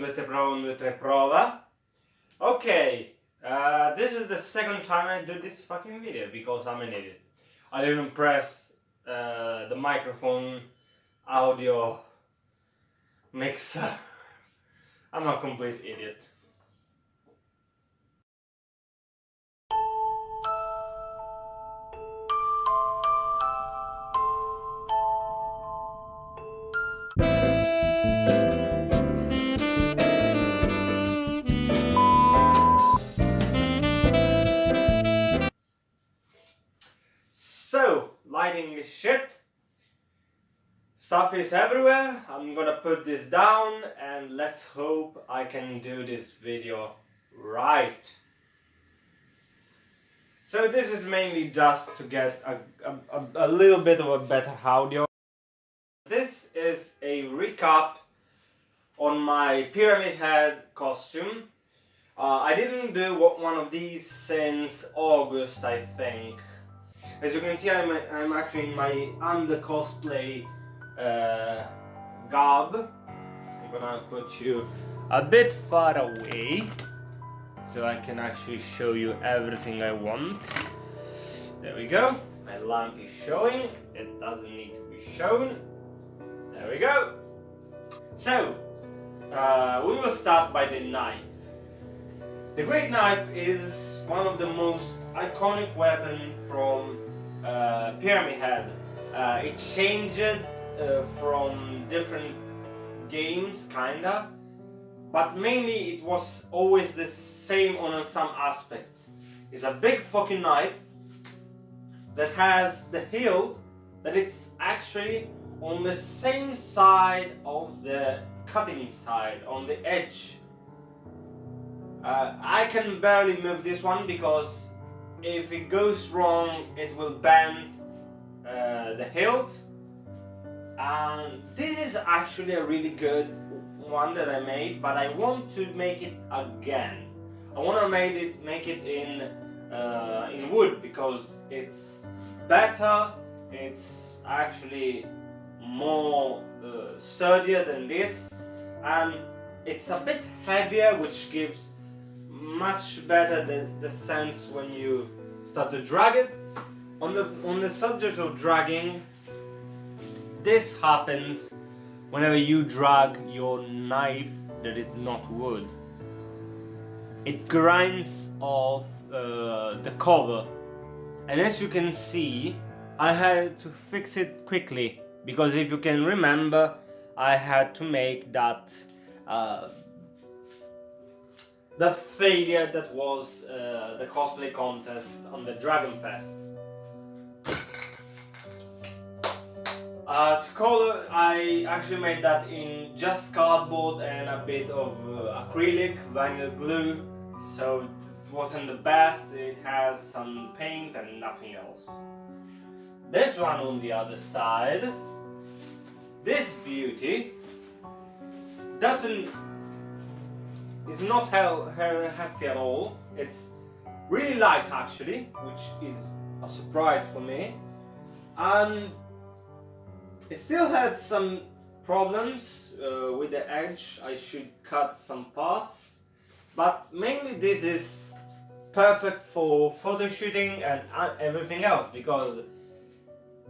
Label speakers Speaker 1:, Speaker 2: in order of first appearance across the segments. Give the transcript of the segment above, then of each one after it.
Speaker 1: due prova, 1, 2, 3 prova. Okay, this is the second time I do this fucking video because I'm an idiot. I didn't press the microphone audio mixer. I'm a complete idiot. So, lighting is shit. Stuff is everywhere. I'm gonna put this down and let's hope I can do this video right. So this is mainly just to get a little bit of a better audio. This is a recap on my pyramid head costume. I didn't do one of these since August, I think. As you can see, I'm actually in my under cosplay garb. I'm gonna put you a bit far away so I can actually show you everything I want. There we go. My lamp is showing. It doesn't need to be shown. There we go. So, we will start by the knife. The great knife is one of the most iconic weapons from Pyramid Head. It changed from different games, kinda, but mainly it was always the same on some aspects. It's a big fucking knife that has the hilt that it's actually on the same side of the cutting side, on the edge. I can barely move this one because if it goes wrong it will bend the hilt, and this is actually a really good one that I made, but I want to make it again. I want to make it in wood because it's better, it's actually more sturdier than this, and it's a bit heavier, which gives much better the sense when you start to drag it. On the subject of dragging, this happens whenever you drag your knife that is not wood. It grinds off the cover, and as you can see, I had to fix it quickly because if you can remember, I had to make that that failure that was the cosplay contest on the Dragon Fest. To color, I actually made that in just cardboard and a bit of acrylic vinyl glue, so it wasn't the best. It has some paint and nothing else. This one on the other side, this beauty is not hefty at all. It's really light actually, which is a surprise for me, and it still had some problems with the edge. I should cut some parts, but mainly this is perfect for photo shooting and everything else because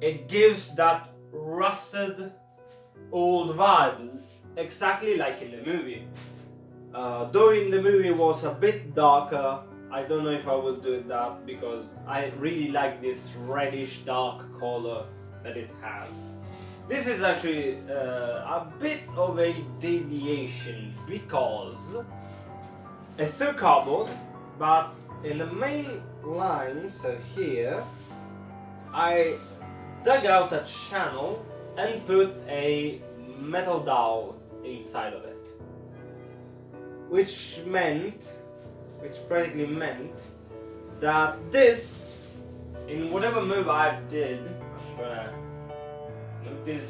Speaker 1: it gives that rusted old vibe, exactly like in the movie. Though in the movie was a bit darker, I don't know if I will do that because I really like this reddish dark color that it has. This is actually a bit of a deviation because it's still cardboard, but in the main line, so here, I dug out a channel and put a metal dowel inside of it. Which practically meant that this, in whatever move I did, I'm gonna move this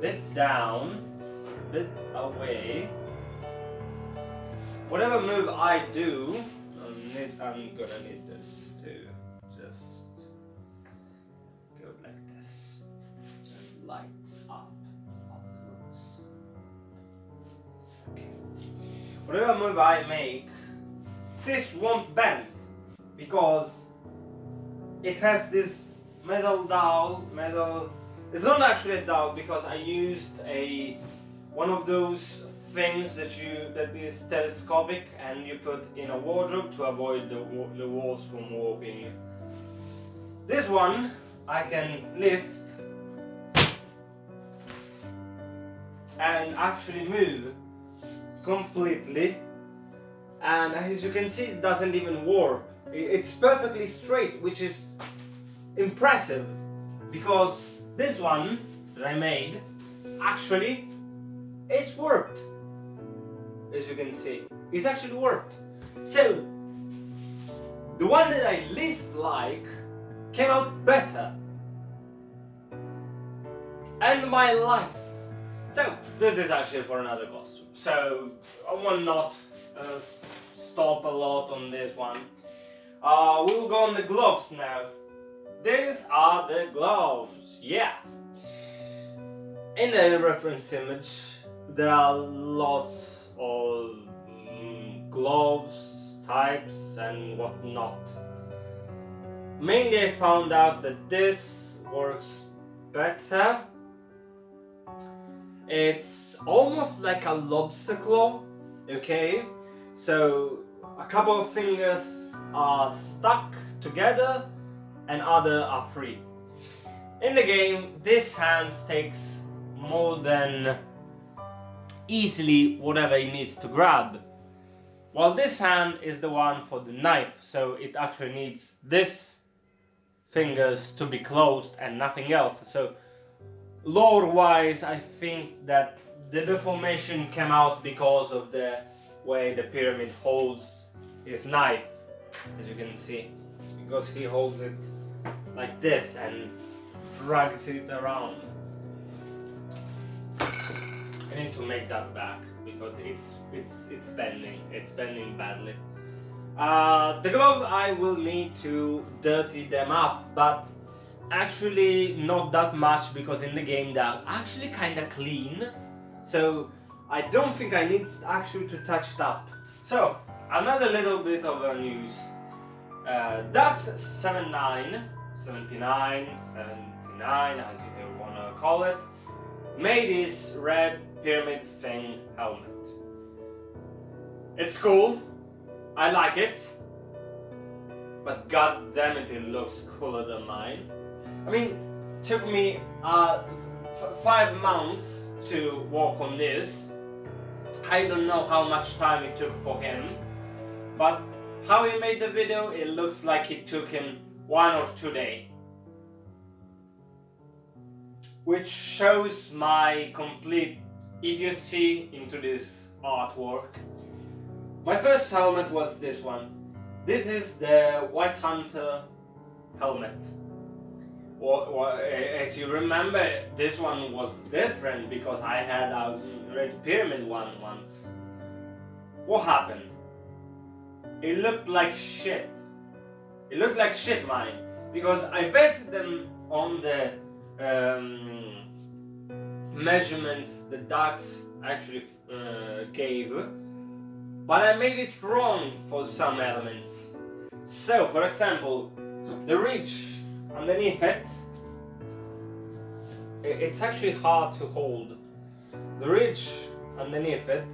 Speaker 1: bit down, bit away. Whatever move I do, I'm gonna need this to just go like this and light up upwards. Okay. whatever move I make, this won't bend because it has this metal dowel. It's not actually a dowel because I used one of those things that is telescopic and you put in a wardrobe to avoid the walls from warping. This one I can lift and actually move completely, and as you can see, it doesn't even warp. It's perfectly straight, which is impressive because this one that I made actually is warped. As you can see, it's actually warped. So the one that I least like came out better, and my life. So this is actually for another costume, so I will not stop a lot on this one. We will go on the gloves now. These are the gloves, yeah. In the reference image there are lots of gloves types and whatnot. Mainly I found out that this works better. It's almost like a lobster claw, okay? So a couple of fingers are stuck together and other are free. In the game, this hand takes more than easily whatever it needs to grab, while this hand is the one for the knife, so it actually needs this fingers to be closed and nothing else. So lore wise, I think that the deformation came out because of the way the pyramid holds his knife, as you can see, because he holds it like this and drags it around. I need to make that back because it's bending badly. The glove I will need to dirty them up, but actually not that much because in the game they're actually kind of clean, so I don't think I need actually to touch it up. So another little bit of news. Dux 79, as you want to call it, made this red pyramid thing helmet. It's cool, I like it, but god damn it, it looks cooler than mine. I mean, it took me 5 months to work on this. I don't know how much time it took for him, but how he made the video, it looks like it took him 1 or 2 days. Which shows my complete idiocy into this artwork. My first helmet was this one. This is the White Hunter helmet. As you remember, this one was different because I had a Red Pyramid one once. What happened? It looked like shit. It looked like shit, mine, because I based them on the measurements the ducks actually gave, but I made it wrong for some elements. So, for example, the ridge underneath it, it's actually hard to hold. The ridge underneath it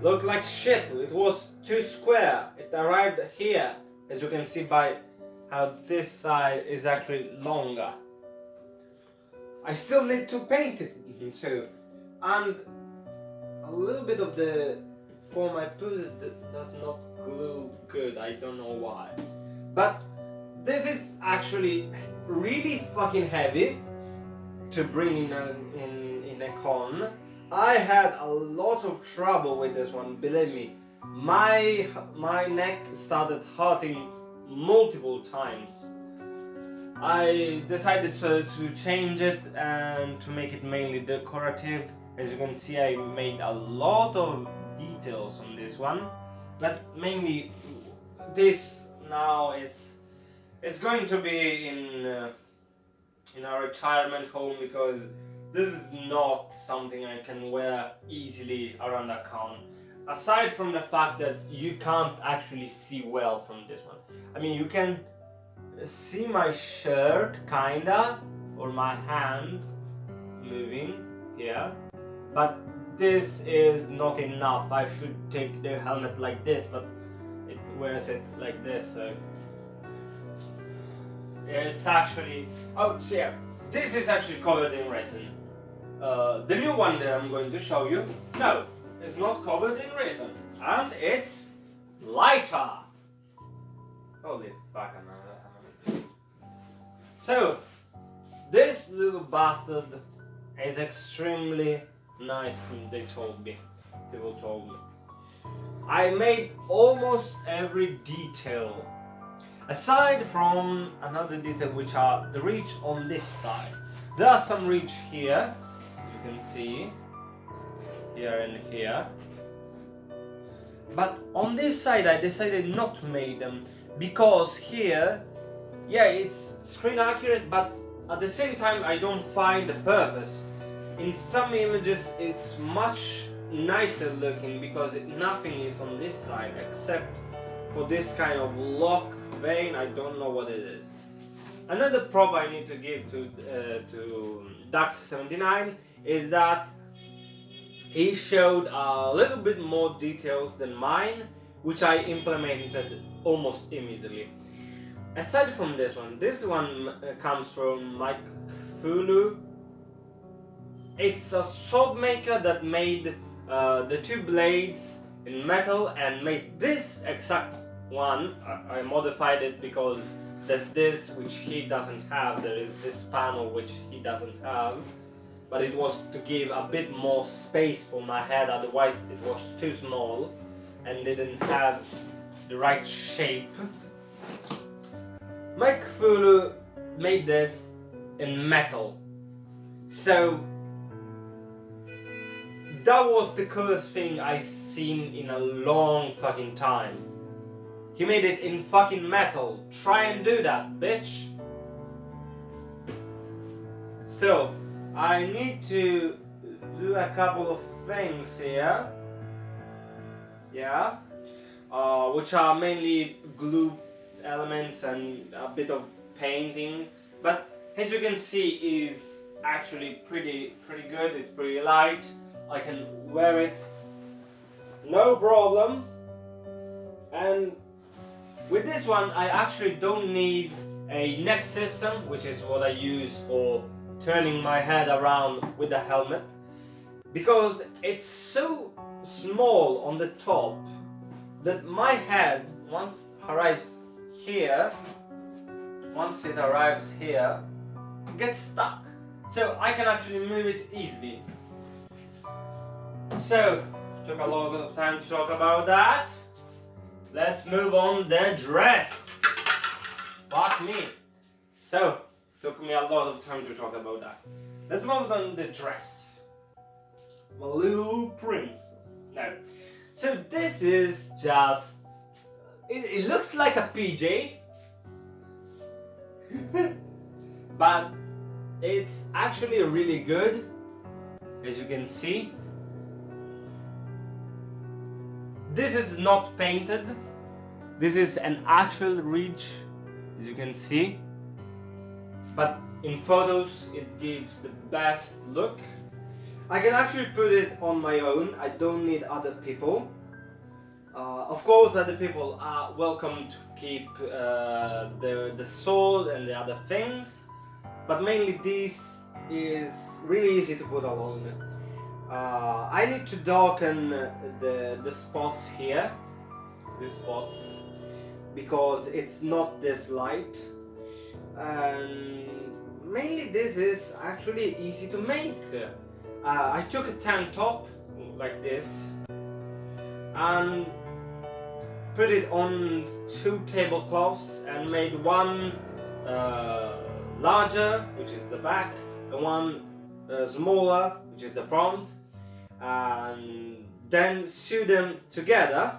Speaker 1: looked like shit. It was too square. It arrived here, as you can see by how this side is actually longer. I still need to paint it too, and a little bit of the form I put it does not glue good. I don't know why, but this is actually really fucking heavy to bring in a con. I had a lot of trouble with this one, believe me. My neck started hurting multiple times. I decided to change it and to make it mainly decorative. As you can see, I made a lot of details on this one, but mainly this now it's going to be in a retirement home because this is not something I can wear easily around a con. aside from the fact that you can't actually see well from this one. I mean, you can see my shirt kinda, or my hand moving here, but this is not enough. I should take the helmet like this, but it wears it like this, so it's actually, oh so yeah, this is actually covered in resin. The new one that I'm going to show you, no, it's not covered in resin, and it's lighter. Holy fuck, so this little bastard is extremely nice, they told me. People told me. I made almost every detail, aside from another detail, which are the reach on this side. There are some reach here, as you can see, here and here. But on this side I decided not to make them, because here, yeah, it's screen accurate, but at the same time I don't find the purpose. In some images it's much nicer looking because nothing is on this side except for this kind of lock vein. I don't know what it is. Another prop I need to give to Dax79 is that he showed a little bit more details than mine, which I implemented almost immediately. Aside from this one comes from Mike Fulu. It's a sword maker that made the two blades in metal and made this exact one. I modified it because there's this which he doesn't have, there is this panel which he doesn't have, but it was to give a bit more space for my head, otherwise it was too small and didn't have the right shape. Mike Fulu made this in metal, so that was the coolest thing I've seen in a long fucking time. He made it in fucking metal. Try and do that, bitch. So, I need to do a couple of things here. Yeah. Which are mainly glue elements and a bit of painting. But as you can see, is actually pretty good. It's pretty light. I can wear it no problem. And with this one I actually don't need a neck system, which is what I use for turning my head around with the helmet, because it's so small on the top that my head, once it arrives here, gets stuck. So I can actually move it easily. So, took a lot of time to talk about that. Let's move on the dress. Fuck me. So, took me a lot of time to talk about that. Let's move on the dress. My little princess. No. So this is just... It looks like a PJ. But it's actually really good, as you can see. This is not painted. This is an actual reach, as you can see. But in photos it gives the best look. I can actually put it on my own. I don't need other people. Of course other people are welcome to keep the sword and the other things, but mainly this is really easy to put alone. I need to darken the spots here, these spots, because it's not this light, and mainly this is actually easy to make. I took a tank top like this and put it on 2 tablecloths and made one larger, which is the back, and one smaller, which is the front, and then sew them together.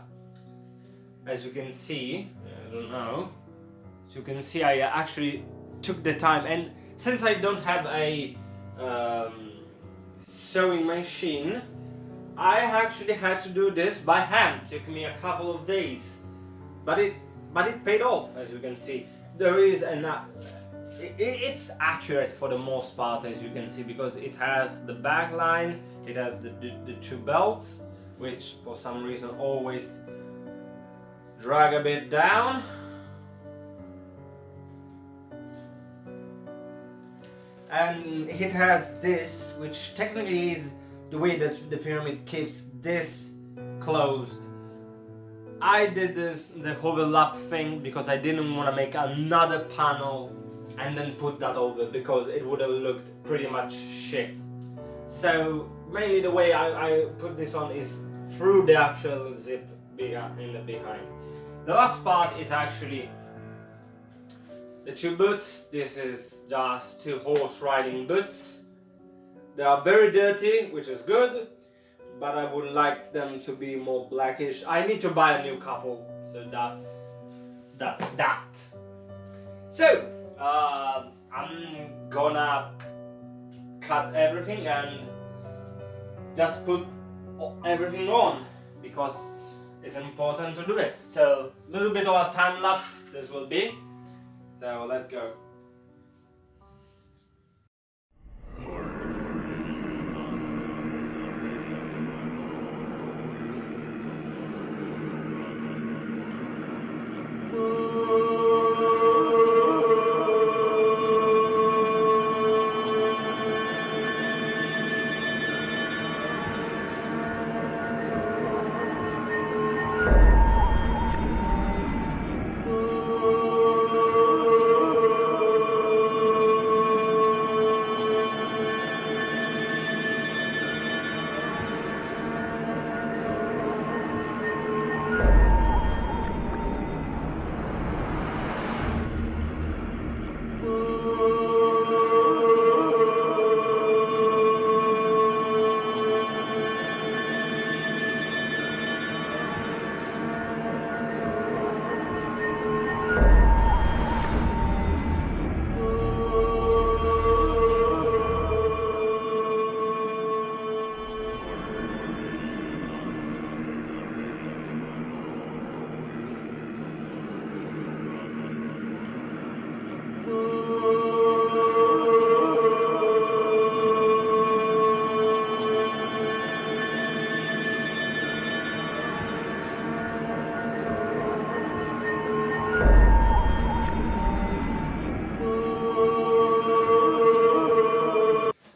Speaker 1: As you can see, I don't know, as you can see, I actually took the time, and since I don't have a sewing machine, I actually had to do this by hand. It took me a couple of days, but it paid off, as you can see. There is it's accurate for the most part, as you can see, because it has the back line, it has the two belts, which for some reason always drag a bit down. And it has this, which technically is the way that the pyramid keeps this closed. I did the overlap thing because I didn't want to make another panel and then put that over, because it would have looked pretty much shit. So mainly the way I put this on is through the actual zip in the behind. The last part is actually the two boots. This is just two horse riding boots. They are very dirty, which is good, but I would like them to be more blackish. I need to buy a new couple, so that's that. So I'm gonna cut everything and just put everything on, because it's important to do it. So a little bit of a time lapse this will be. So let's go.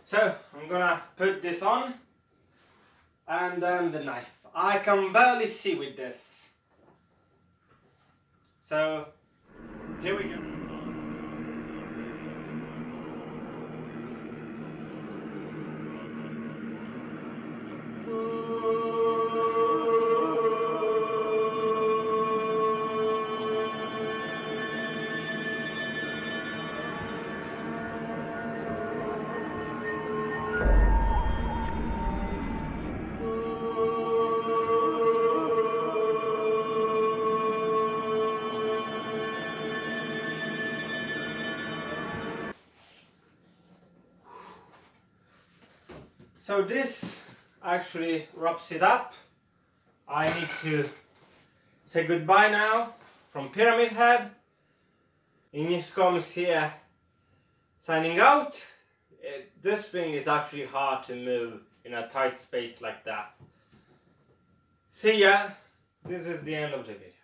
Speaker 1: So I'm gonna put this on, and then the knife. I can barely see with this. So here we go. So this actually wraps it up. I need to say goodbye now from Pyramid Head. Ines comes here signing out. This thing is actually hard to move in a tight space like that. See ya. This is the end of the video.